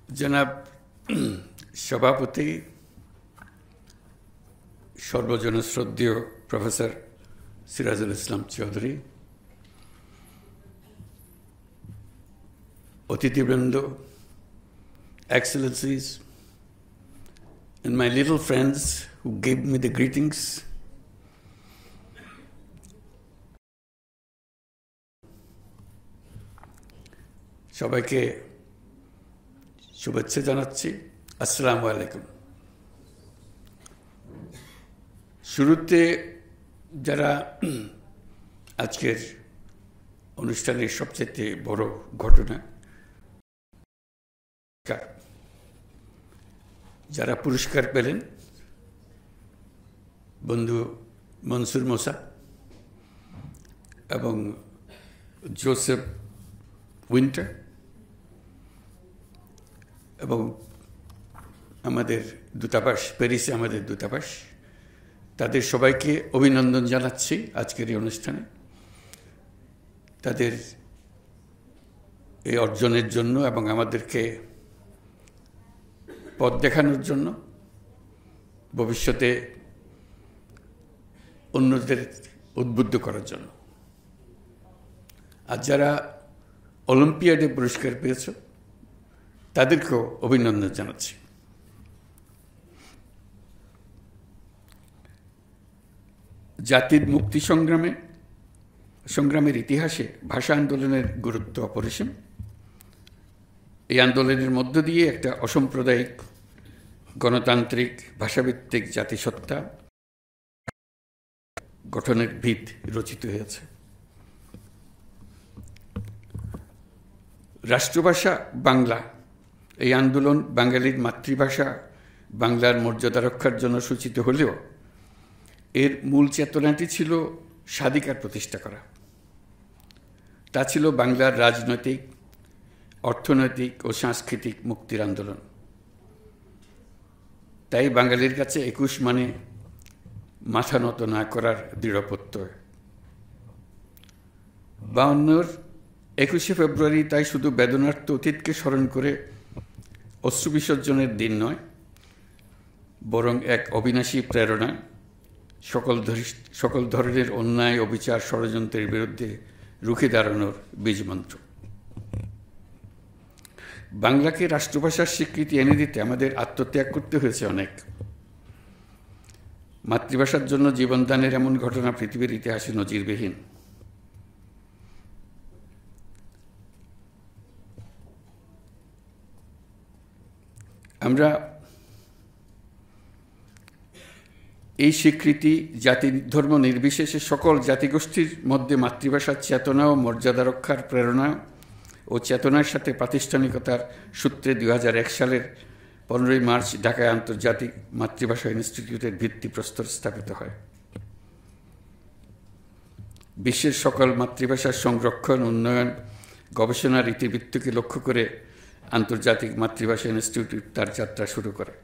জনাব সভাপতি, সর্বজনশ্রদ্ধেয় প্রফেসর সিরাজুল ইসলাম চৌধুরী, অতিথিবৃন্দ, excellencies, and my little friends who gave me the greetings, সবাইকে শুভেচ্ছা জানাচ্ছি। আসসালামু আলাইকুম। শুরুতে যারা আজকের অনুষ্ঠানের সবচেয়ে বড় ঘটনা, যারা পুরস্কার পেলেন, বন্ধু মনসুর মোসা এবং জোসেফ উইন্টার এবং আমাদের দূতাবাস, প্যারিসে আমাদের দূতাবাস, তাদের সবাইকে অভিনন্দন জানাচ্ছি আজকের এই অনুষ্ঠানে। তাদের এই অর্জনের জন্য এবং আমাদেরকে পথ দেখানোর জন্য, ভবিষ্যতে অন্যদের উদ্বুদ্ধ করার জন্য। আর যারা অলিম্পিয়াডে পুরস্কার পেয়েছ, তাদেরকেও অভিনন্দন জানাচ্ছি। জাতির মুক্তি সংগ্রামের ইতিহাসে ভাষা আন্দোলনের গুরুত্ব অপরিসীম। এই আন্দোলনের মধ্য দিয়ে একটা অসাম্প্রদায়িক গণতান্ত্রিক ভাষাভিত্তিক জাতিসত্তা গঠনের ভিত রচিত হয়েছে। রাষ্ট্রভাষা বাংলা, এই আন্দোলন বাঙালির মাতৃভাষা বাংলার মর্যাদা রক্ষার জন্য সূচিত হলেও এর মূল চেতনাটি ছিল স্বাধিকার প্রতিষ্ঠা করা। তা ছিল বাংলার রাজনৈতিক, অর্থনৈতিক ও সাংস্কৃতিক মুক্তির আন্দোলন। তাই বাঙালির কাছে ২১ মানে মাথা নত না করার দৃঢ় প্রত্যয়। ৫২-র ২১শে ফেব্রুয়ারি তাই শুধু বেদনার্ত অতীতকে স্মরণ করে অশ্রু বিসর্জনের দিন নয়, বরং এক অবিনাশী প্রেরণা, সকল ধরনের অন্যায়, অবিচার, ষড়যন্ত্রের বিরুদ্ধে রুখে দাঁড়ানোর বীজমন্ত্র। বাংলাকে রাষ্ট্রভাষার স্বীকৃতি এনে দিতে আমাদের আত্মত্যাগ করতে হয়েছে অনেক। মাতৃভাষার জন্য জীবনদানের এমন ঘটনা পৃথিবীর ইতিহাসে নজিরবিহীন। আমরা এই স্বীকৃতি জাতি ধর্ম নির্বিশেষে সকল জাতিগোষ্ঠীর মধ্যে মাতৃভাষার চেতনা ও মর্যাদা রক্ষার প্রেরণা ও চেতনার সাথে প্রাতিষ্ঠানিকতার সূত্রে ২০০১ সালের ১৫ই মার্চ ঢাকায় আন্তর্জাতিক মাতৃভাষা ইনস্টিটিউটের ভিত্তিপ্রস্তর স্থাপিত হয়। বিশ্বের সকল মাতৃভাষার সংরক্ষণ, উন্নয়ন, গবেষণার ইতিবৃত্তকে লক্ষ্য করে আন্তর্জাতিক মাতৃভাষা ইনস্টিটিউট তার যাত্রা শুরু করে।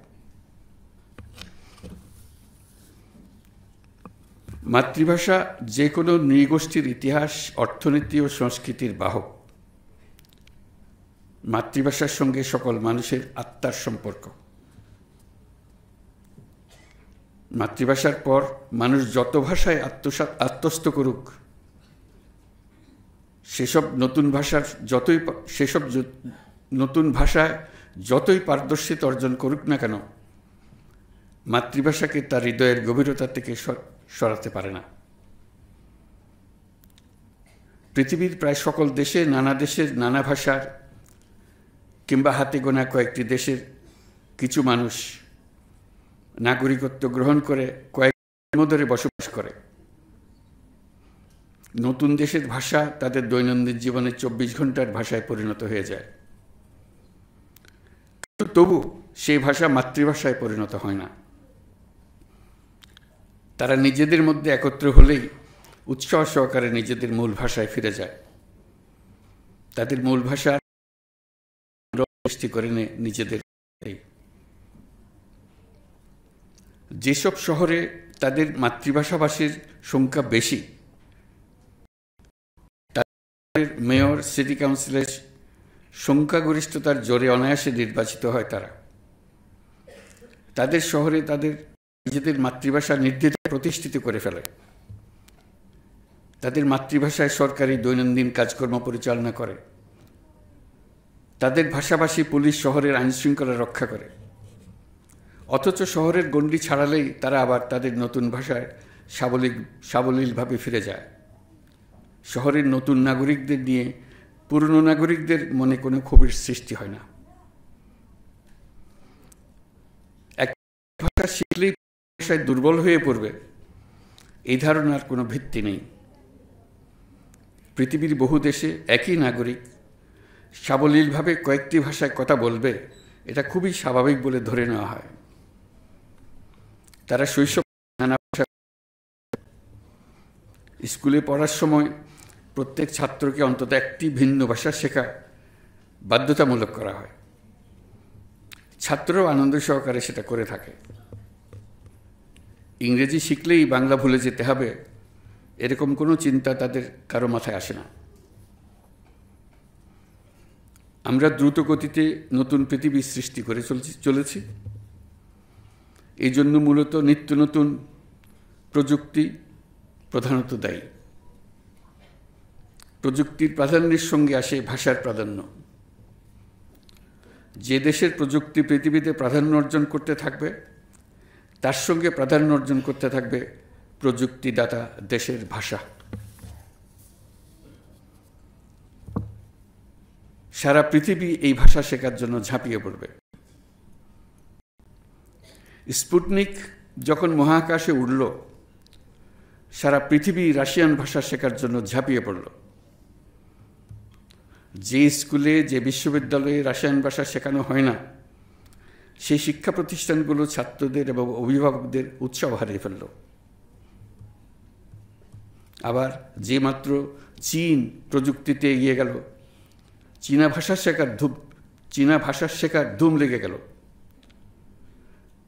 মাতৃভাষা যে কোনো নৃগোষ্ঠীর ইতিহাস, অর্থনীতি ও সংস্কৃতির বাহক। মাতৃভাষার সঙ্গে সকল মানুষের আত্মার সম্পর্ক। মাতৃভাষার পর মানুষ যত ভাষায় আত্মস্থ করুক, সেসব নতুন ভাষায় যতই পারদর্শিতা অর্জন করুক না কেন, মাতৃভাষাকে তার হৃদয়ের গভীরতা থেকে সরাতে পারে না। পৃথিবীর প্রায় সকল দেশে, নানা দেশের নানা ভাষার কিংবা হাতে গোনা কয়েকটি দেশের কিছু মানুষ নাগরিকত্ব গ্রহণ করে কয়েক ধরে বসবাস করে। নতুন দেশের ভাষা তাদের দৈনন্দিন জীবনে ২৪ ঘন্টার ভাষায় পরিণত হয়ে যায়। তবু সেই ভাষা মাতৃভাষায় পরিণত হয় না। তারা নিজেদের মধ্যে একত্র হলেই উৎসাহ সহকারে নিজেদের মূল ভাষায় ফিরে যায়। তাদের মূল ভাষা সৃষ্টি করে নিজেদের। যেসব শহরে তাদের মাতৃভাষাভাষীর সংখ্যা বেশি, তাদের মেয়র, সিটি কাউন্সিলের সংখ্যাগরিষ্ঠতার জোরে অনায়াসে নির্বাচিত হয় তারা। তাদের শহরে তাদের নিজেদের মাতৃভাষা নির্দ্বিধায় প্রতিষ্ঠিত করে ফেলে। তাদের মাতৃভাষায় সরকারি দৈনন্দিন কাজকর্ম পরিচালনা করে। তাদের ভাষাভাষী পুলিশ শহরের আইনশৃঙ্খলা রক্ষা করে। অথচ শহরের গণ্ডি ছাড়ালেই তারা আবার তাদের নতুন ভাষায় সাবলীলভাবে ফিরে যায়। শহরের নতুন নাগরিকদের নিয়ে পুরনো নাগরিকদের মনে কোনো ক্ষোভের সৃষ্টি হয় না। এক ভাষা শিখলেই ভাষায় দুর্বল হয়ে পড়বে, এই ধারণার কোনো ভিত্তি নেই। পৃথিবীর বহু দেশে একই নাগরিক সাবলীলভাবে কয়েকটি ভাষায় কথা বলবে, এটা খুবই স্বাভাবিক বলে ধরে নেওয়া হয়। তারা শৈশব নানা ভাষা স্কুলে পড়ার সময় প্রত্যেক ছাত্রকে অন্তত একটি ভিন্ন ভাষা শেখা বাধ্যতামূলক করা হয়। ছাত্ররাও আনন্দ সহকারে সেটা করে থাকে। ইংরেজি শিখলেই বাংলা ভুলে যেতে হবে, এরকম কোনো চিন্তা তাদের কারো মাথায় আসে না। আমরা দ্রুত গতিতে নতুন পৃথিবী সৃষ্টি করে চলেছি। এই জন্য মূলত নিত্য নতুন প্রযুক্তি প্রধানত দায়ী। প্রযুক্তির প্রাধান্যের সঙ্গে আসে ভাষার প্রাধান্য। যে দেশের প্রযুক্তি পৃথিবীতে প্রাধান্য অর্জন করতে থাকবে, তার সঙ্গে প্রাধান্য অর্জন করতে থাকবে প্রযুক্তিদাতা দেশের ভাষা। সারা পৃথিবী এই ভাষা শেখার জন্য ঝাঁপিয়ে পড়বে। স্পুটনিক যখন মহাকাশে উড়ল, সারা পৃথিবী রাশিয়ান ভাষা শেখার জন্য ঝাঁপিয়ে পড়ল। যে স্কুলে, যে বিশ্ববিদ্যালয়ে রাশিয়ান ভাষা শেখানো হয় না, সেই শিক্ষা প্রতিষ্ঠানগুলো ছাত্রদের এবং অভিভাবকদের উৎসাহ হারিয়ে ফেলল। আবার যে মাত্র চীন প্রযুক্তিতে এগিয়ে গেল, চীনা ভাষা শেখার ধুম লেগে গেল।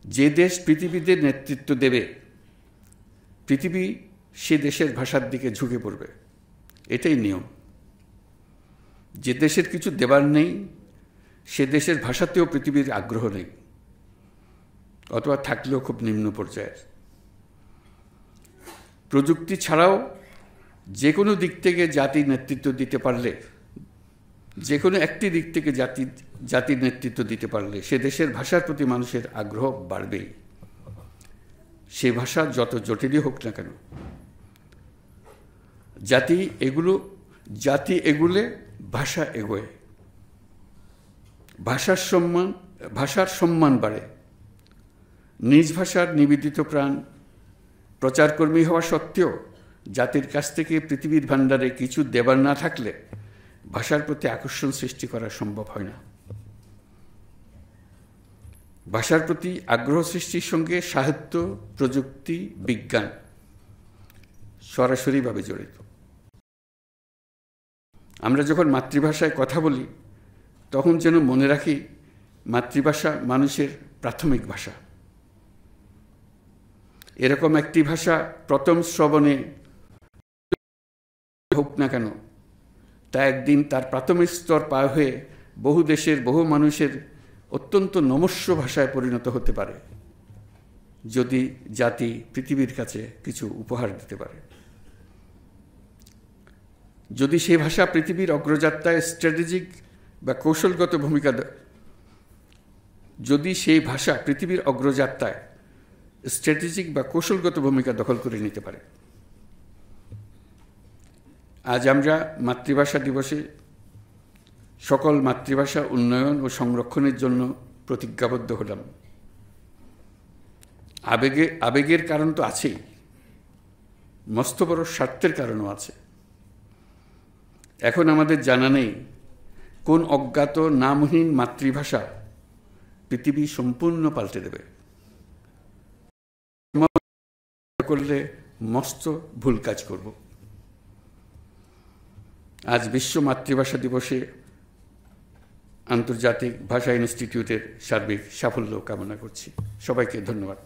যে দেশ পৃথিবীতে নেতৃত্ব দেবে, পৃথিবী সে দেশের ভাষার দিকে ঝুঁকে পড়বে। এটাই নিয়ম। যে দেশের কিছু দেবার নেই, সে দেশের ভাষাতেও পৃথিবীর আগ্রহ নেই, অথবা থাকলেও খুব নিম্ন পর্যায়ের। প্রযুক্তি ছাড়াও যে কোনো দিক থেকে জাতির নেতৃত্ব দিতে পারলে, যে কোনো একটি দিক থেকে জাতির নেতৃত্ব দিতে পারলে, সে দেশের ভাষার প্রতি মানুষের আগ্রহ বাড়বেই, সে ভাষা যত জটিলই হোক না কেন। জাতি এগুলে ভাষা এগোয়। ভাষার সম্মান বাড়ে। নিজ ভাষার নিবেদিত প্রাণ প্রচারকর্মী হওয়া সত্ত্বেও জাতির কাছ থেকে পৃথিবীর ভাণ্ডারে কিছু দেবার না থাকলে ভাষার প্রতি আকর্ষণ সৃষ্টি করা সম্ভব হয় না। ভাষার প্রতি আগ্রহ সৃষ্টির সঙ্গে সাহিত্য, প্রযুক্তি, বিজ্ঞান সরাসরিভাবে জড়িত। আমরা যখন মাতৃভাষায় কথা বলি, তখন যেন মনে রাখি মাতৃভাষা মানুষের প্রাথমিক ভাষা। এরকম একটি ভাষা প্রথম শ্রবণে হোক না কেন, তা একদিন তার প্রাথমিক স্তর পার হয়ে বহু দেশের বহু মানুষের অত্যন্ত নমস্য ভাষায় পরিণত হতে পারে, যদি জাতি পৃথিবীর কাছে কিছু উপহার দিতে পারে। যদি সেই ভাষা পৃথিবীর অগ্রযাত্রায় স্ট্র্যাটেজিক বা কৌশলগত ভূমিকা, যদি সেই ভাষা পৃথিবীর অগ্রযাত্রায় স্ট্র্যাটেজিক বা কৌশলগত ভূমিকা দখল করে নিতে পারে। আজ আমরা মাতৃভাষা দিবসে সকল মাতৃভাষা উন্নয়ন ও সংরক্ষণের জন্য প্রতিজ্ঞাবদ্ধ হলাম। আবেগের কারণ তো আছেই, মস্ত বড় স্বার্থের কারণও আছে। এখন আমাদের জানা নেই কোন অজ্ঞাত নামহীন মাতৃভাষা পৃথিবী সম্পূর্ণ পাল্টে দেবে। করলে মস্ত ভুল কাজ করব। আজ বিশ্ব মাতৃভাষা দিবসে আন্তর্জাতিক ভাষা ইনস্টিটিউটের সার্বিক সাফল্য কামনা করছি। সবাইকে ধন্যবাদ।